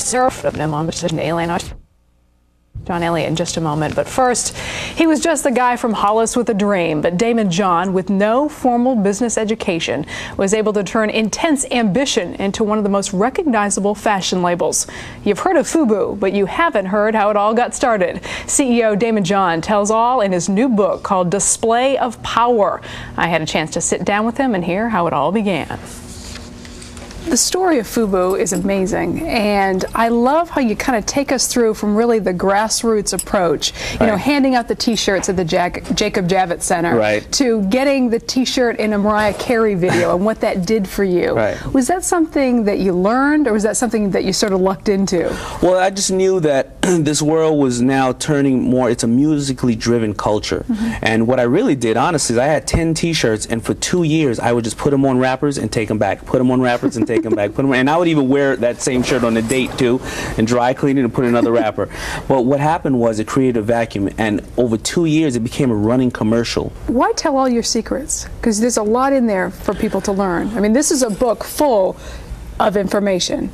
surf of them on alien. John Elliott in just a moment. But first, he was just the guy from Hollis with a dream. But Daymond John, with no formal business education, was able to turn intense ambition into one of the most recognizable fashion labels. You've heard of FUBU, but you haven't heard how it all got started. CEO Daymond John tells all in his new book called Display of Power. I had a chance to sit down with him and hear how it all began. The story of FUBU is amazing, and I love how you kind of take us through from really the grassroots approach, you know, handing out the T-shirts at the Jacob Javits Center, to getting the T-shirt in a Mariah Carey video and what that did for you. Was that something that you learned, or was that something that you sort of lucked into? Well, I just knew that this world was now turning more, it's a musically driven culture. And what I really did, honestly, is I had 10 T-shirts, and for 2 years I would just put them on wrappers and take them back, put them on wrappers and take them back, put them, and I would even wear that same shirt on a date too, and dry clean it and put in another wrapper. But what happened was it created a vacuum, and over 2 years it became a running commercial. Why tell all your secrets? Because there's a lot in there for people to learn. I mean, this is a book full of information.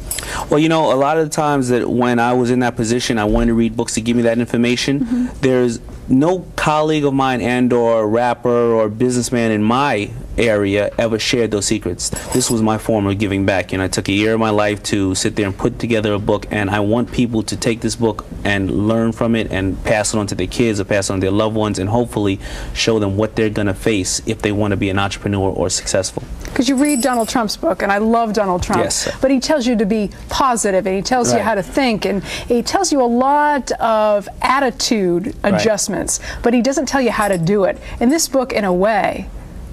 Well, you know, a lot of the times that when I was in that position, I wanted to read books to give me that information. There's no colleague of mine and or rapper or businessman in my area ever shared those secrets. This was my form of giving back, and I took a year of my life to sit there and put together a book, and I want people to take this book and learn from it and pass it on to their kids or pass it on to their loved ones, and hopefully show them what they're going to face if they want to be an entrepreneur or successful. Because you read Donald Trump's book, and I love Donald Trump, but he tells you to be positive, and he tells you how to think, and he tells you a lot of attitude adjustments, but he doesn't tell you how to do it. And this book, in a way,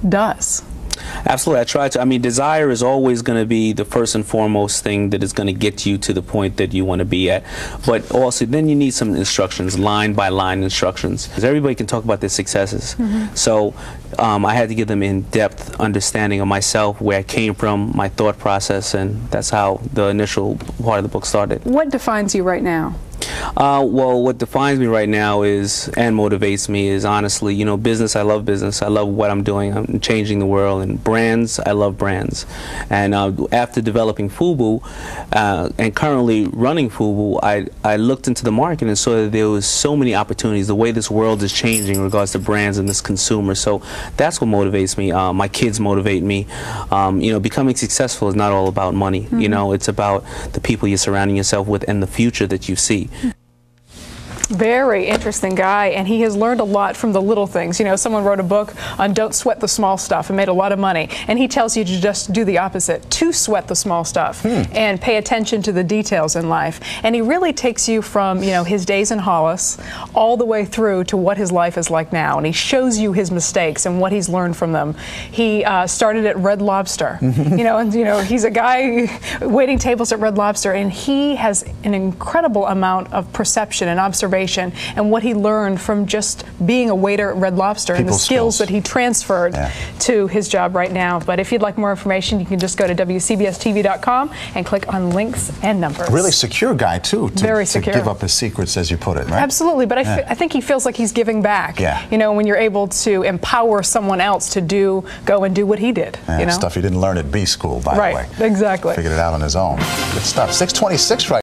does. Absolutely, I try to. I mean, desire is always going to be the first and foremost thing that is going to get you to the point that you want to be at. But also, then you need some instructions, line by line instructions. Because everybody can talk about their successes. So I had to give them in-depth understanding of myself, where I came from, my thought process, and that's how the initial part of the book started. What defines you right now? Well, what defines me right now is, and motivates me, is honestly, you know, business. I love business. I love what I'm doing. I'm changing the world. And brands, I love brands. And after developing FUBU and currently running FUBU, I looked into the market and saw that there was so many opportunities. The way this world is changing in regards to brands and this consumer. So that's what motivates me. My kids motivate me. You know, becoming successful is not all about money. You know, it's about the people you're surrounding yourself with and the future that you see. Very interesting guy, and he has learned a lot from the little things. You know, someone wrote a book on don't sweat the small stuff and made a lot of money, and he tells you to just do the opposite, to sweat the small stuff and pay attention to the details in life. And he really takes you from, you know, his days in Hollis all the way through to what his life is like now, and he shows you his mistakes and what he's learned from them. He started at Red Lobster, you know, and he's a guy waiting tables at Red Lobster, and he has an incredible amount of perception and observation and what he learned from just being a waiter at Red Lobster and the skills that he transferred to his job right now. But if you'd like more information, you can just go to WCBSTV.com and click on links and numbers. Really secure guy, too, Very secure. To give up his secrets, as you put it, right? Absolutely, but I think he feels like he's giving back. You know, when you're able to empower someone else to go and do what he did. You know? Stuff he didn't learn at B school, by the way. Exactly. Figured it out on his own. Good stuff. 6:26 right